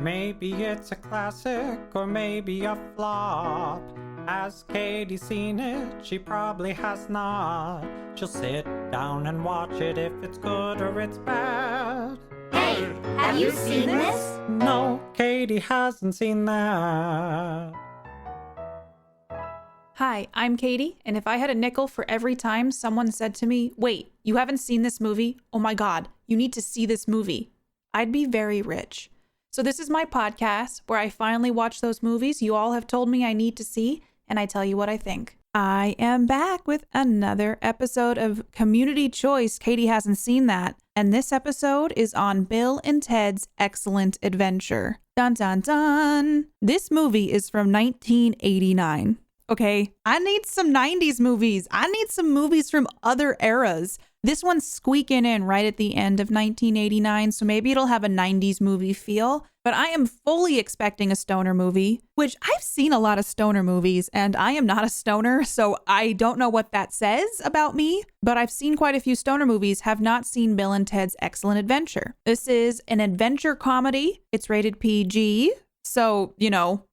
Maybe it's a classic or maybe a flop. Has Katie seen it? She probably has not. She'll sit down and watch it if it's good or it's bad. Hey, have you seen this? No, Katie hasn't seen that. Hi, I'm Katie, and if I had a nickel for every time someone said to me, wait, you haven't seen this movie? Oh my God, you need to see this movie, I'd be very rich. So this is my podcast where I finally watch those movies you all have told me I need to see, and I tell you what I think. I am back with another episode of Community Choice. Katie hasn't seen that. And this episode is on Bill and Ted's Excellent Adventure. Dun dun dun. This movie is from 1989. Okay, I need some 90s movies. I need some movies from other eras. This one's squeaking in right at the end of 1989, so maybe it'll have a 90s movie feel. But I am fully expecting a stoner movie, which I've seen a lot of stoner movies, and I am not a stoner, so I don't know what that says about me. But I've seen quite a few stoner movies, have not seen Bill and Ted's Excellent Adventure. This is an adventure comedy. It's rated PG. So,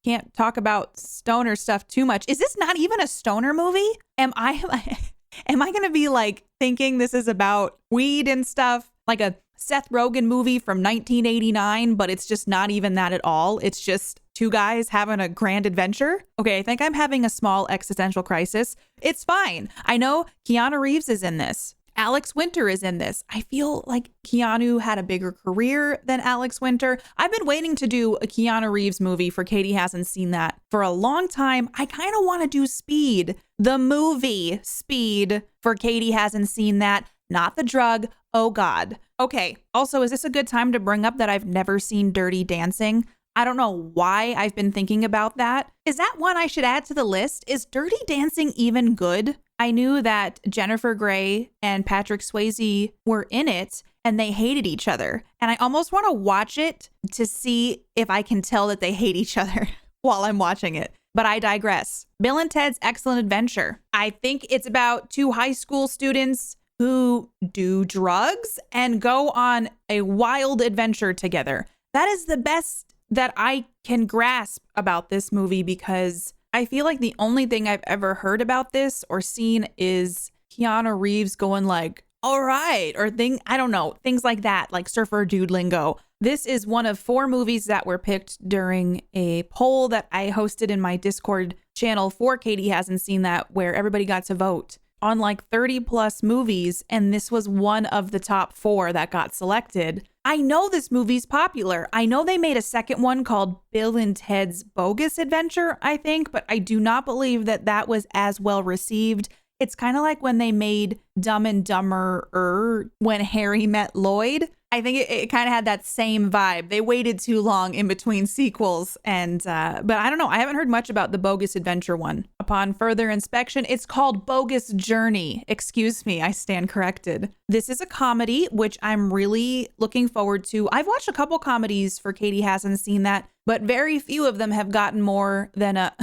can't talk about stoner stuff too much. Is this not even a stoner movie? Am I going to be like thinking this is about weed and stuff? Like a Seth Rogen movie from 1989, but it's just not even that at all. It's just two guys having a grand adventure. Okay, I think I'm having a small existential crisis. It's fine. I know Keanu Reeves is in this. Alex Winter is in this. I feel like Keanu had a bigger career than Alex Winter. I've been waiting to do a Keanu Reeves movie for Katie hasn't seen that for a long time. I kind of want to do Speed, the movie Speed, for Katie hasn't seen that, not the drug. Oh God. Okay. Also, is this a good time to bring up that I've never seen Dirty Dancing? I don't know why I've been thinking about that. Is that one I should add to the list? Is Dirty Dancing even good? I knew that Jennifer Grey and Patrick Swayze were in it and they hated each other. And I almost want to watch it to see if I can tell that they hate each other while I'm watching it. But I digress. Bill and Ted's Excellent Adventure. I think it's about two high school students who do drugs and go on a wild adventure together. That is the best that I can grasp about this movie, because I feel like the only thing I've ever heard about this or seen is Keanu Reeves going like, all right, or I don't know, things like that, like surfer dude lingo. This is one of 4 movies that were picked during a poll that I hosted in my Discord channel for Katie Hasn't Seen That, where everybody got to vote on like 30 plus movies. And this was one of the top 4 that got selected. I know this movie's popular. I know they made a second one called Bill and Ted's Bogus Adventure, I think, but I do not believe that that was as well received. It's kind of like when they made Dumb and Dumber When Harry Met Lloyd. I think it kind of had that same vibe. They waited too long in between sequels. But I don't know. I haven't heard much about the Bogus Adventure one. Upon further inspection, it's called Bogus Journey. Excuse me, I stand corrected. This is a comedy, which I'm really looking forward to. I've watched a couple comedies for Katie Hasn't Seen That, but very few of them have gotten more than a...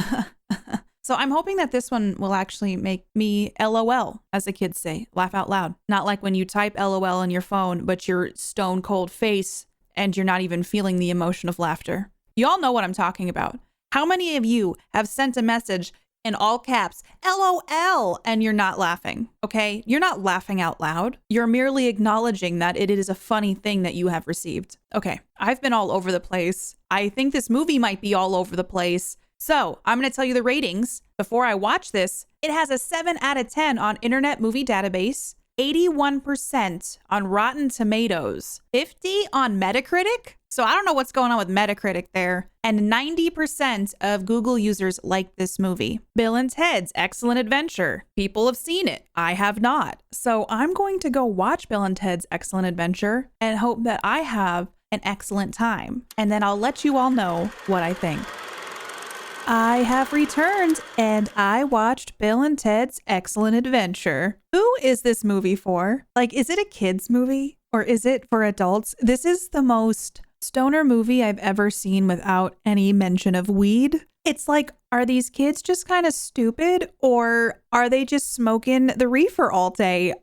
So I'm hoping that this one will actually make me LOL, as the kids say, laugh out loud. Not like when you type LOL on your phone, but your stone cold face and you're not even feeling the emotion of laughter. You all know what I'm talking about. How many of you have sent a message in all caps, LOL, and you're not laughing, okay? You're not laughing out loud. You're merely acknowledging that it is a funny thing that you have received. Okay, I've been all over the place. I think this movie might be all over the place. So I'm going to tell you the ratings before I watch this. It has a 7 out of 10 on Internet Movie Database, 81% on Rotten Tomatoes, 50 on Metacritic. So I don't know what's going on with Metacritic there. And 90% of Google users like this movie. Bill and Ted's Excellent Adventure. People have seen it. I have not. So I'm going to go watch Bill and Ted's Excellent Adventure and hope that I have an excellent time. And then I'll let you all know what I think. I have returned and I watched Bill and Ted's Excellent Adventure. Who is this movie for? Like, is it a kid's movie or is it for adults? This is the most stoner movie I've ever seen without any mention of weed. It's like, are these kids just kind of stupid or are they just smoking the reefer all day?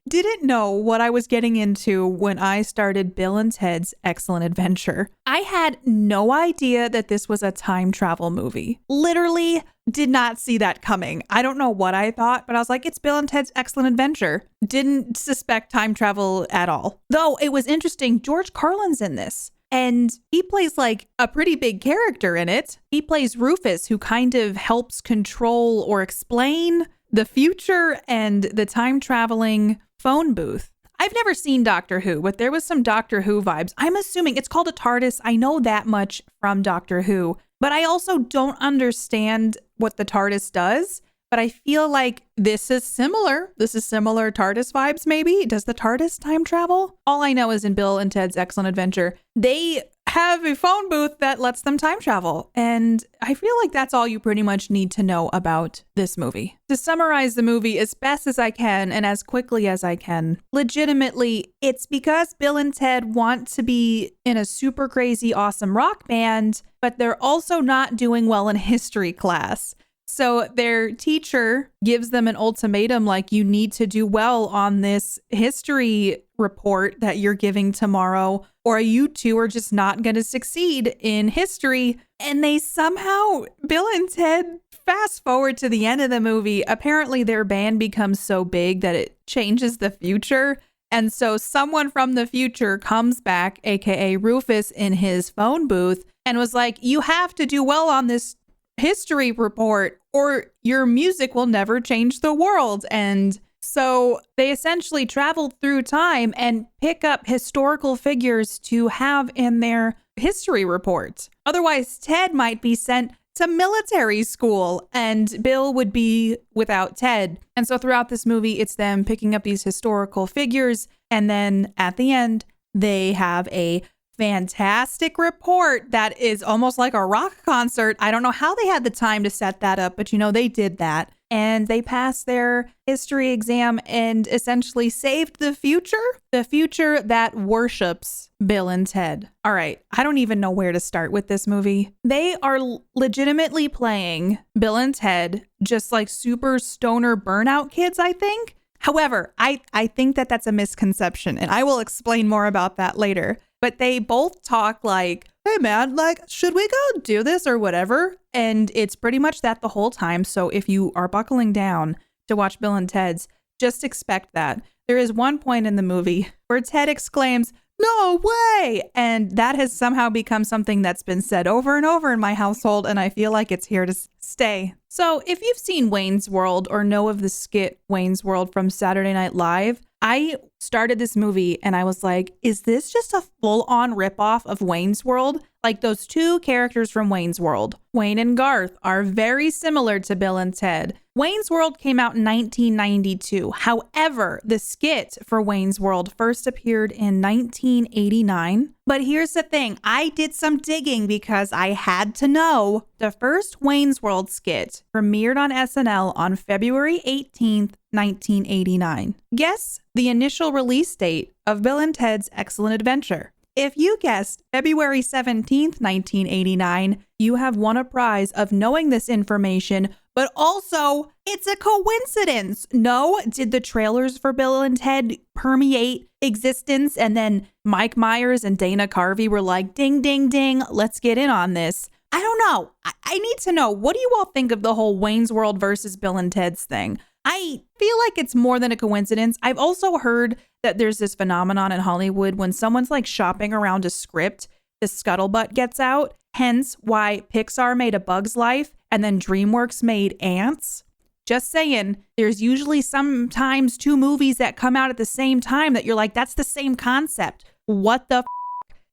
didn't know what I was getting into when I started Bill and Ted's Excellent Adventure. I had no idea that this was a time travel movie. Literally did not see that coming. I don't know what I thought, but I was like, it's Bill and Ted's Excellent Adventure. Didn't suspect time travel at all. Though it was interesting, George Carlin's in this. And he plays like a pretty big character in it. He plays Rufus, who kind of helps control or explain the future and the time traveling phone booth. I've never seen Doctor Who, but there was some Doctor Who vibes. I'm assuming it's called a TARDIS. I know that much from Doctor Who, but I also don't understand what the TARDIS does. But I feel like this is similar. This is similar TARDIS vibes, maybe. Does the TARDIS time travel? All I know is in Bill and Ted's Excellent Adventure, they have a phone booth that lets them time travel. And I feel like that's all you pretty much need to know about this movie. To summarize the movie as best as I can and as quickly as I can, legitimately, it's because Bill and Ted want to be in a super crazy, awesome rock band, but they're also not doing well in history class. So their teacher gives them an ultimatum like, you need to do well on this history report that you're giving tomorrow, or you two are just not going to succeed in history. And they somehow, Bill and Ted, fast forward to the end of the movie, apparently their band becomes so big that it changes the future. And so someone from the future comes back, aka Rufus, in his phone booth and was like, you have to do well on this history report or your music will never change the world. And so they essentially traveled through time and pick up historical figures to have in their history report. Otherwise, Ted might be sent to military school and Bill would be without Ted. And so throughout this movie, it's them picking up these historical figures. And then at the end, they have a fantastic report that is almost like a rock concert. I don't know how they had the time to set that up, but they did that. And they passed their history exam and essentially saved the future that worships Bill and Ted. All right, I don't even know where to start with this movie. They are legitimately playing Bill and Ted just like super stoner burnout kids, I think. However, I think that that's a misconception, and I will explain more about that later. But they both talk like, hey man, like, should we go do this or whatever? And it's pretty much that the whole time. So if you are buckling down to watch Bill and Ted's, just expect that. There is one point in the movie where Ted exclaims, no way! And that has somehow become something that's been said over and over in my household, and I feel like it's here to stay. So if you've seen Wayne's World or know of the skit Wayne's World from Saturday Night Live, I started this movie and I was like, is this just a full-on ripoff of Wayne's World? Like those two characters from Wayne's World, Wayne and Garth, are very similar to Bill and Ted. Wayne's World came out in 1992. However, the skit for Wayne's World first appeared in 1989. But here's the thing. I did some digging because I had to know. The first Wayne's World skit premiered on SNL on February 18th, 1989. Guess the initial release date of Bill and Ted's Excellent Adventure. If you guessed February 17th, 1989, you have won a prize of knowing this information, but also it's a coincidence. No, did the trailers for Bill and Ted permeate existence? And then Mike Myers and Dana Carvey were like, ding, ding, ding, let's get in on this. I don't know. I need to know, what do you all think of the whole Wayne's World versus Bill and Ted's thing? I feel like it's more than a coincidence. I've also heard that there's this phenomenon in Hollywood when someone's like shopping around a script, the scuttlebutt gets out. Hence why Pixar made A Bug's Life and then DreamWorks made Ants. Just saying, there's usually sometimes two movies that come out at the same time that you're like, that's the same concept. What the f-?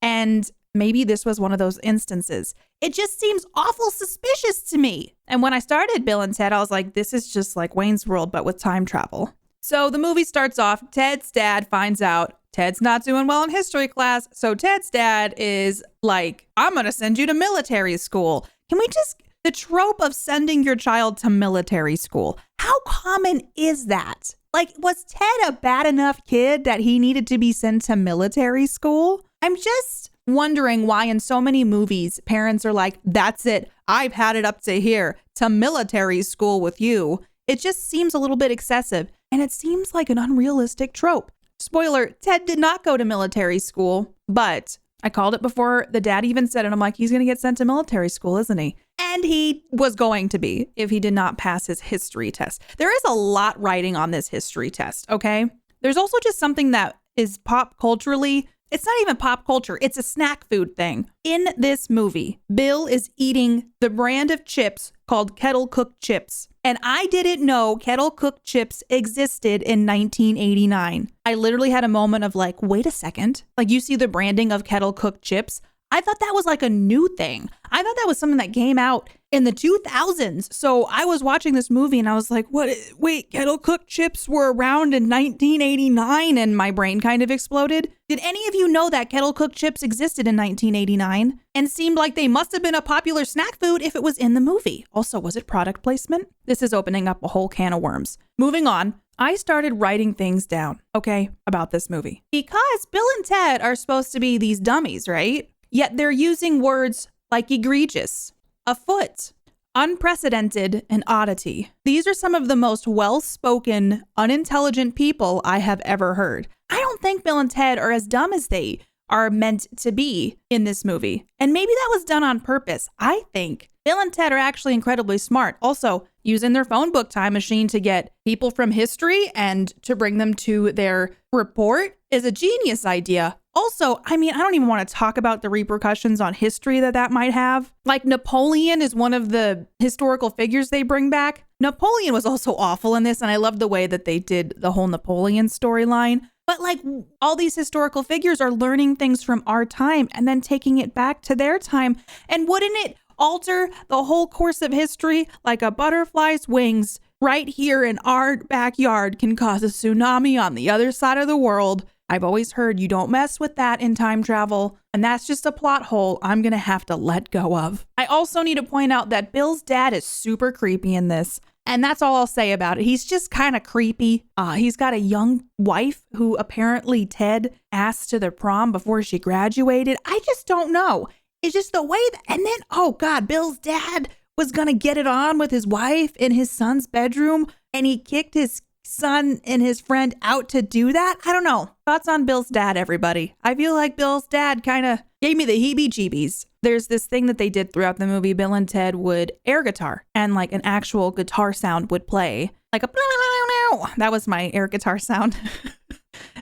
And maybe this was one of those instances. It just seems awful suspicious to me. And when I started Bill and Ted, I was like, this is just like Wayne's World, but with time travel. So the movie starts off, Ted's dad finds out Ted's not doing well in history class. So Ted's dad is like, I'm going to send you to military school. Can we just, the trope of sending your child to military school, how common is that? Like, was Ted a bad enough kid that he needed to be sent to military school? I'm just wondering why in so many movies, parents are like, that's it. I've had it up to here, to military school with you. It just seems a little bit excessive. and it seems like an unrealistic trope. Spoiler, Ted did not go to military school, but I called it before the dad even said it. I'm like, he's going to get sent to military school, isn't he? And he was going to be if he did not pass his history test. There is a lot writing on this history test, okay? There's also just something that is pop culturally. It's not even pop culture. It's a snack food thing. In this movie, Bill is eating the brand of chips called kettle cooked chips. And I didn't know kettle cooked chips existed in 1989. I literally had a moment of like, wait a second. Like, you see the branding of kettle cooked chips. I thought that was like a new thing. I thought that was something that came out in the 2000s. So I was watching this movie and I was like, what? Wait, kettle cooked chips were around in 1989, and my brain kind of exploded. Did any of you know that kettle cooked chips existed in 1989 and seemed like they must have been a popular snack food if it was in the movie? Also, was it product placement? This is opening up a whole can of worms. Moving on. I started writing things down, okay, about this movie. Because Bill and Ted are supposed to be these dummies, right? Yet they're using words like egregious, afoot, unprecedented, and oddity. These are some of the most well-spoken, unintelligent people I have ever heard. I don't think Bill and Ted are as dumb as they are meant to be in this movie. And maybe that was done on purpose. I think Bill and Ted are actually incredibly smart. Also, using their phone book time machine to get people from history and to bring them to their report is a genius idea. Also, I mean, I don't even want to talk about the repercussions on history that might have. Like, Napoleon is one of the historical figures they bring back. Napoleon was also awful in this, and I love the way that they did the whole Napoleon storyline. But like, all these historical figures are learning things from our time and then taking it back to their time. And wouldn't it alter the whole course of history? Like a butterfly's wings right here in our backyard can cause a tsunami on the other side of the world. I've always heard you don't mess with that in time travel, and that's just a plot hole I'm gonna have to let go of. I also need to point out that Bill's dad is super creepy in this, and that's all I'll say about it. He's just kind of creepy. He's got a young wife who apparently Ted asked to the prom before she graduated. I just don't know. It's just the way that, and then, oh God, Bill's dad was gonna get it on with his wife in his son's bedroom, and he kicked his son and his friend out to do that. I don't know. Thoughts on Bill's dad, everybody? I feel like Bill's dad kind of gave me the heebie-jeebies. There's this thing that they did throughout the movie. Bill and Ted would air guitar, and like an actual guitar sound would play. Like a that was my air guitar sound.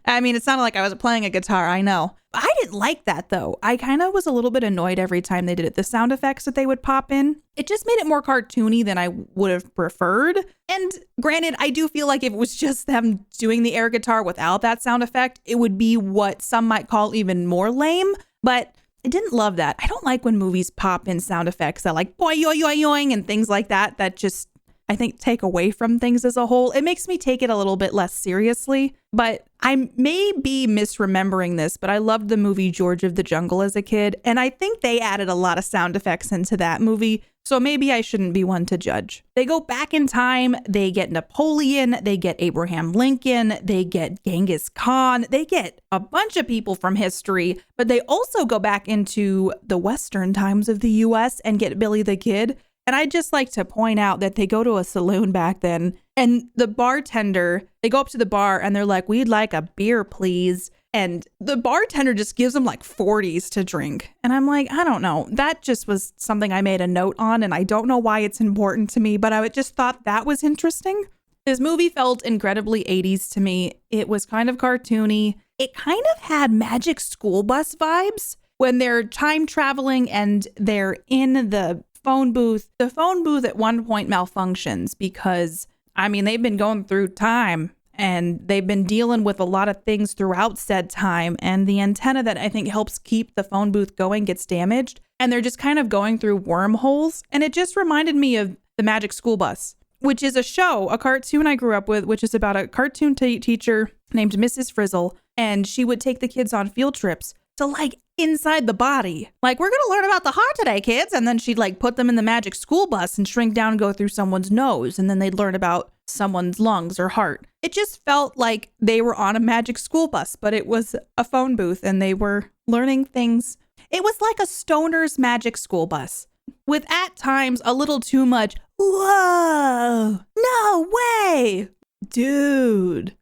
I mean, it sounded like I was playing a guitar, I know. I didn't like that though. I kind of was a little bit annoyed every time they did it. The sound effects that they would pop in, it just made it more cartoony than I would have preferred. And granted, I do feel like if it was just them doing the air guitar without that sound effect, it would be what some might call even more lame. But I didn't love that. I don't like when movies pop in sound effects that like boy, yoy, yoy, yoing and things like that, that just, I think, take away from things as a whole. It makes me take it a little bit less seriously, but I may be misremembering this, but I loved the movie George of the Jungle as a kid, and I think they added a lot of sound effects into that movie, so maybe I shouldn't be one to judge. They go back in time, they get Napoleon, they get Abraham Lincoln, they get Genghis Khan, they get a bunch of people from history, but they also go back into the Western times of the US and get Billy the Kid. And I'd just like to point out that they go to a saloon back then, and the bartender, they go up to the bar and they're like, we'd like a beer, please. And the bartender just gives them like 40s to drink. And I'm like, I don't know. That just was something I made a note on, and I don't know why it's important to me, but I just thought that was interesting. This movie felt incredibly 80s to me. It was kind of cartoony. It kind of had Magic School Bus vibes when they're time traveling and they're in the phone booth. The phone booth at one point malfunctions because, I mean, they've been going through time and they've been dealing with a lot of things throughout said time, and the antenna that I think helps keep the phone booth going gets damaged, and they're just kind of going through wormholes. And it just reminded me of The Magic School Bus, which is a show, a cartoon I grew up with, which is about a cartoon teacher named Mrs. Frizzle, and she would take the kids on field trips to like inside the body. Like, we're gonna learn about the heart today, kids. And then she'd like put them in the magic school bus and shrink down and go through someone's nose. And then they'd learn about someone's lungs or heart. It just felt like they were on a magic school bus, but it was a phone booth and they were learning things. It was like a stoner's magic school bus with at times a little too much, whoa, no way Dude,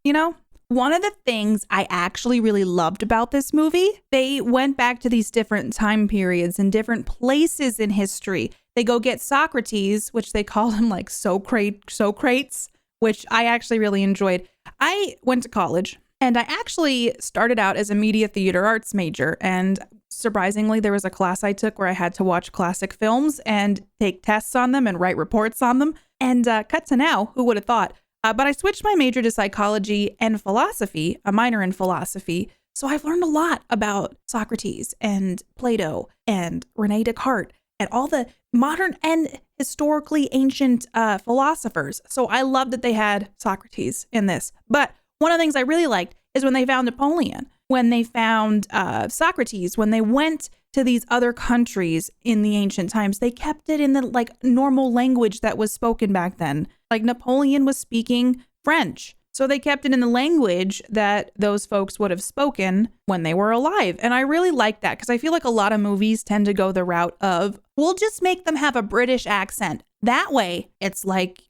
one of the things I actually really loved about this movie, they went back to these different time periods and different places in history. They go get Socrates, which they call him like Socrates, which I actually really enjoyed. I went to college and I actually started out as a media theater arts major. And surprisingly, there was a class I took where I had to watch classic films and take tests on them and write reports on them. And cut to now, who would have thought? But I switched my major to psychology and philosophy, a minor in philosophy. So I've learned a lot about Socrates and Plato and Rene Descartes and all the modern and historically ancient philosophers. So I love that they had Socrates in this. But one of the things I really liked is when they found Napoleon, when they found Socrates, when they went to these other countries in the ancient times, they kept it in the like normal language that was spoken back then. Like Napoleon was speaking French. So they kept it in the language that those folks would have spoken when they were alive. And I really like that because I feel like a lot of movies tend to go the route of, we'll just make them have a British accent. That way, it's like,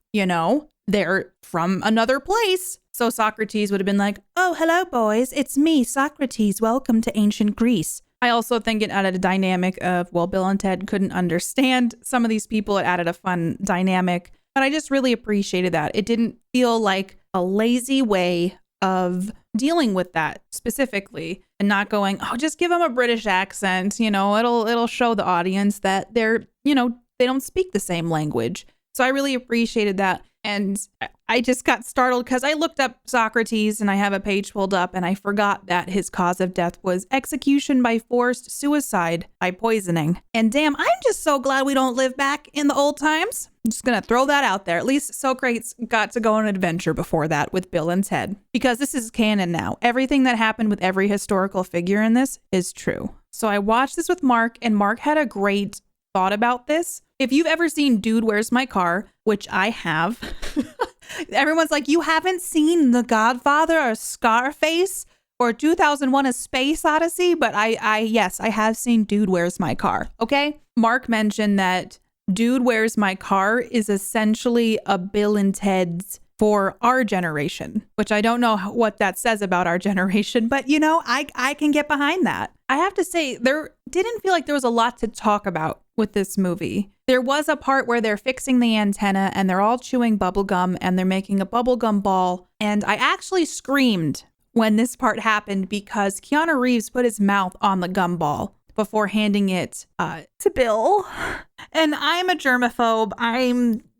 they're from another place. So Socrates would have been like, oh, hello, boys. It's me, Socrates. Welcome to ancient Greece. I also think it added a dynamic of, well, Bill and Ted couldn't understand some of these people. It added a fun dynamic. But I just really appreciated that. It didn't feel like a lazy way of dealing with that specifically and not going, oh, just give them a British accent. It'll show the audience that they're, they don't speak the same language. So I really appreciated that. And I just got startled because I looked up Socrates and I have a page pulled up and I forgot that his cause of death was execution by forced suicide by poisoning. And damn, I'm just so glad we don't live back in the old times. I'm just going to throw that out there. At least Socrates got to go on an adventure before that with Bill and Ted, because this is canon now. Everything that happened with every historical figure in this is true. So I watched this with Mark and Mark had a great thought about this. If you've ever seen Dude, Where's My Car, which I have, everyone's like, you haven't seen The Godfather or Scarface or 2001 A Space Odyssey, but yes, I have seen Dude, Where's My Car. Okay. Mark mentioned that Dude, Where's My Car is essentially a Bill and Ted's for our generation, which I don't know what that says about our generation, but I can get behind that. I have to say, there didn't feel like there was a lot to talk about with this movie. There was a part where they're fixing the antenna and they're all chewing bubblegum and they're making a bubblegum ball. And I actually screamed when this part happened because Keanu Reeves put his mouth on the gum ball before handing it to Bill. And I'm a germaphobe.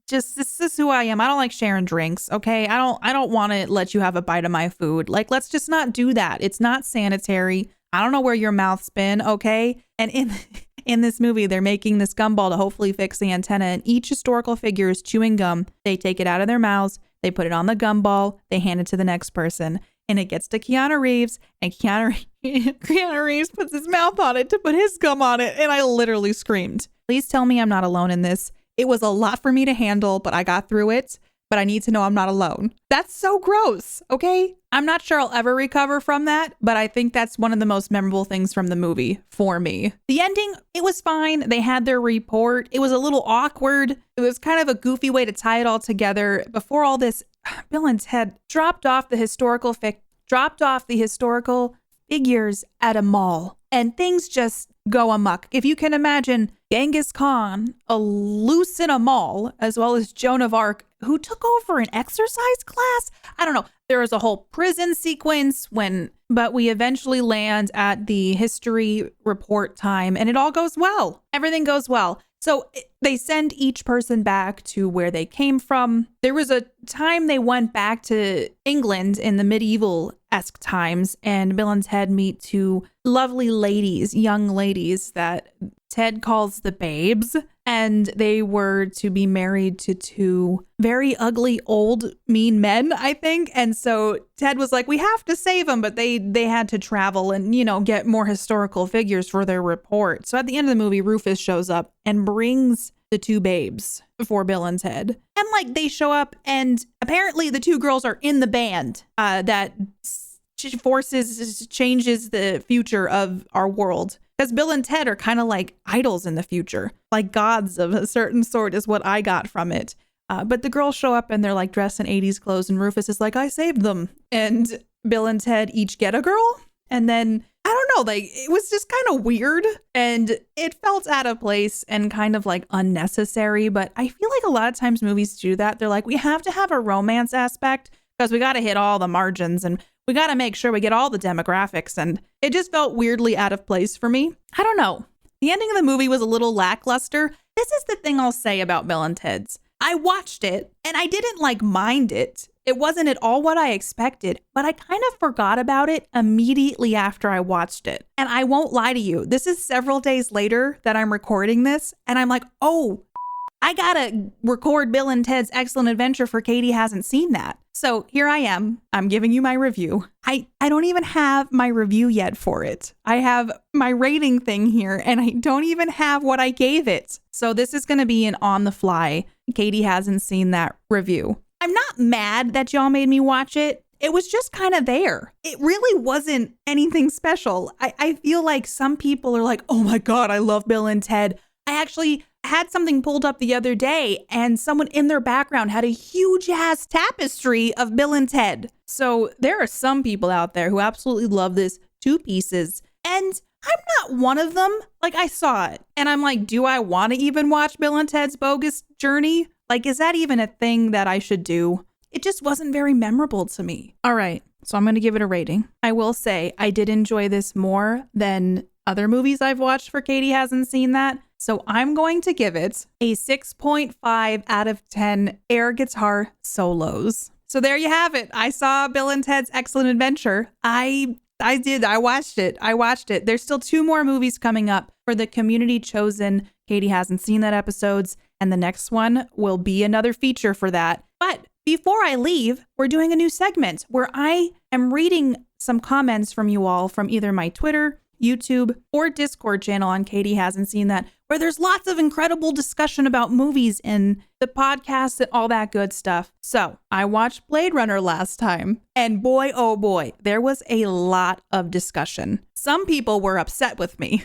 This is who I am. I don't like sharing drinks. Okay. I don't want to let you have a bite of my food. Like, let's just not do that. It's not sanitary. I don't know where your mouth's been. Okay. And in this movie, they're making this gumball to hopefully fix the antenna, and each historical figure is chewing gum. They take it out of their mouths. They put it on the gumball. They hand it to the next person, and it gets to Keanu Reeves, and Keanu Reeves puts his mouth on it to put his gum on it. And I literally screamed. Please tell me I'm not alone in this. It was a lot for me to handle, but I got through it. But I need to know I'm not alone. That's so gross. Okay. I'm not sure I'll ever recover from that, but I think that's one of the most memorable things from the movie for me. The ending, it was fine. They had their report. It was a little awkward. It was kind of a goofy way to tie it all together. Before all this, Bill and Ted dropped off the historical figures at a mall, and things just go amok. If you can imagine Genghis Khan loose in a mall, as well as Joan of Arc, who took over an exercise class. I don't know. There was a whole prison sequence but we eventually land at the history report time, and it all goes well. Everything goes well. So they send each person back to where they came from. There was a time they went back to England in the medieval-esque times, and Bill and Ted meet two lovely ladies, young ladies that Ted calls the babes, and they were to be married to two very ugly, old, mean men, I think. And so Ted was like, we have to save them, but they had to travel and, get more historical figures for their report. So at the end of the movie, Rufus shows up and brings the two babes for Bill and Ted. And they show up, and apparently the two girls are in the band that changes the future of our world. Because Bill and Ted are kind of like idols in the future, like gods of a certain sort is what I got from it. But the girls show up and they're like dressed in 80s clothes, and Rufus is like, I saved them. And Bill and Ted each get a girl. And then, I don't know, like it was just kind of weird and it felt out of place and kind of like unnecessary. But I feel like a lot of times movies do that. They're like, we have to have a romance aspect because we got to hit all the margins and we got to make sure we get all the demographics. And it just felt weirdly out of place for me. I don't know. The ending of the movie was a little lackluster. This is the thing I'll say about Bill and Ted's. I watched it and I didn't like mind it. It wasn't at all what I expected, but I kind of forgot about it immediately after I watched it. And I won't lie to you, this is several days later that I'm recording this, and I'm like, oh, I gotta record Bill and Ted's Excellent Adventure for Katie hasn't seen that. So here I am. I'm giving you my review. I don't even have my review yet for it. I have my rating thing here and I don't even have what I gave it. So this is going to be an on the fly. Katie hasn't seen that review. I'm not mad that y'all made me watch it. It was just kind of there. It really wasn't anything special. I feel like some people are like, oh my God, I love Bill and Ted. I actually had something pulled up the other day and someone in their background had a huge ass tapestry of Bill and Ted. So there are some people out there who absolutely love this two pieces. And I'm not one of them. Like I saw it and I'm like, do I want to even watch Bill and Ted's Bogus Journey? Like, is that even a thing that I should do? It just wasn't very memorable to me. All right. So I'm going to give it a rating. I will say I did enjoy this more than other movies I've watched for Katie hasn't seen that. So I'm going to give it a 6.5 out of 10 air guitar solos. So there you have it. I saw Bill and Ted's Excellent Adventure. I did. I watched it. There's still 2 more movies coming up for the community chosen Katie hasn't seen that episodes. And the next one will be another feature for that. But before I leave, we're doing a new segment where I am reading some comments from you all from either my Twitter, YouTube, or Discord channel on Katie Hasn't Seen That, where there's lots of incredible discussion about movies and the podcast and all that good stuff. So I watched Blade Runner last time, and boy, oh boy, there was a lot of discussion. Some people were upset with me.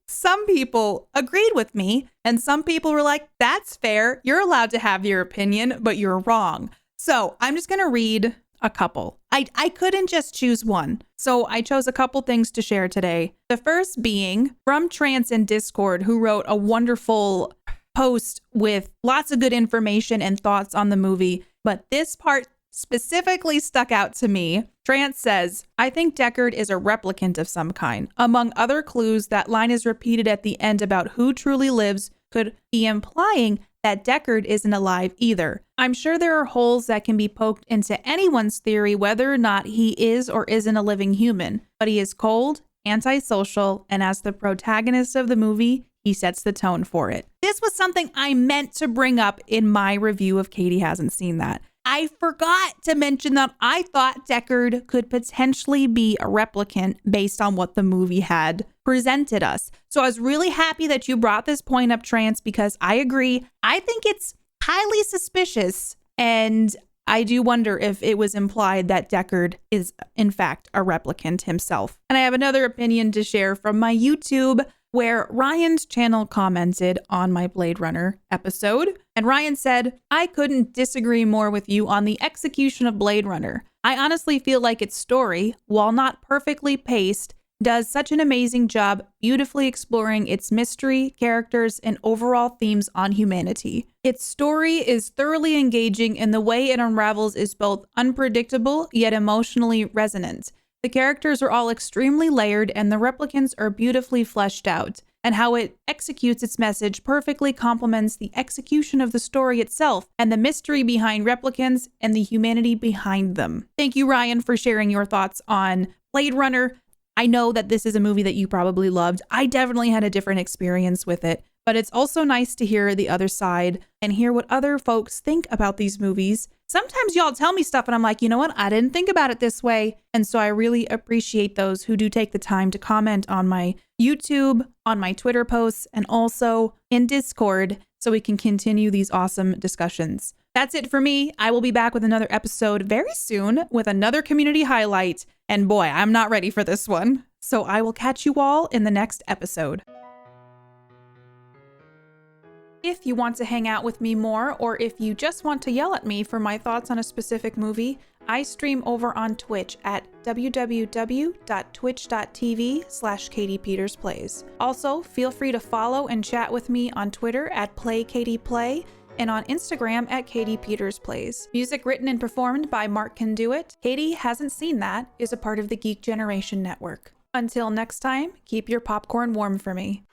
Some people agreed with me, and some people were like, that's fair. You're allowed to have your opinion, but you're wrong. So I'm just going to read a couple. I couldn't just choose one. So I chose a couple things to share today. The first being from Trance in Discord, who wrote a wonderful post with lots of good information and thoughts on the movie. But this part specifically stuck out to me. Trance says, I think Deckard is a replicant of some kind. Among other clues, that line is repeated at the end about who truly lives could be implying that Deckard isn't alive either. I'm sure there are holes that can be poked into anyone's theory whether or not he is or isn't a living human, but he is cold, antisocial, and as the protagonist of the movie, he sets the tone for it. This was something I meant to bring up in my review of Katie Hasn't Seen That. I forgot to mention that I thought Deckard could potentially be a replicant based on what the movie had presented us. So I was really happy that you brought this point up, Trance, because I agree. I think it's highly suspicious. And I do wonder if it was implied that Deckard is, in fact, a replicant himself. And I have another opinion to share from my YouTube, where Ryan's channel commented on my Blade Runner episode. And Ryan said, I couldn't disagree more with you on the execution of Blade Runner. I honestly feel like its story, while not perfectly paced, does such an amazing job beautifully exploring its mystery, characters, and overall themes on humanity. Its story is thoroughly engaging, and the way it unravels is both unpredictable yet emotionally resonant. The characters are all extremely layered, and the replicants are beautifully fleshed out, and how it executes its message perfectly complements the execution of the story itself and the mystery behind replicants and the humanity behind them. Thank you, Ryan, for sharing your thoughts on Blade Runner. I know that this is a movie that you probably loved. I definitely had a different experience with it, but it's also nice to hear the other side and hear what other folks think about these movies. Sometimes y'all tell me stuff and I'm like, you know what? I didn't think about it this way. And so I really appreciate those who do take the time to comment on my YouTube, on my Twitter posts, and also in Discord so we can continue these awesome discussions. That's it for me. I will be back with another episode very soon with another community highlight. And boy, I'm not ready for this one. So I will catch you all in the next episode. If you want to hang out with me more, or if you just want to yell at me for my thoughts on a specific movie, I stream over on Twitch at www.twitch.tv/KatiePetersPlays. Also, feel free to follow and chat with me on Twitter at PlayKatiePlay and on Instagram at KatiePetersPlays. Music written and performed by Mark Can Do It. Katie Hasn't Seen That is a part of the Geek Generation Network. Until next time, keep your popcorn warm for me.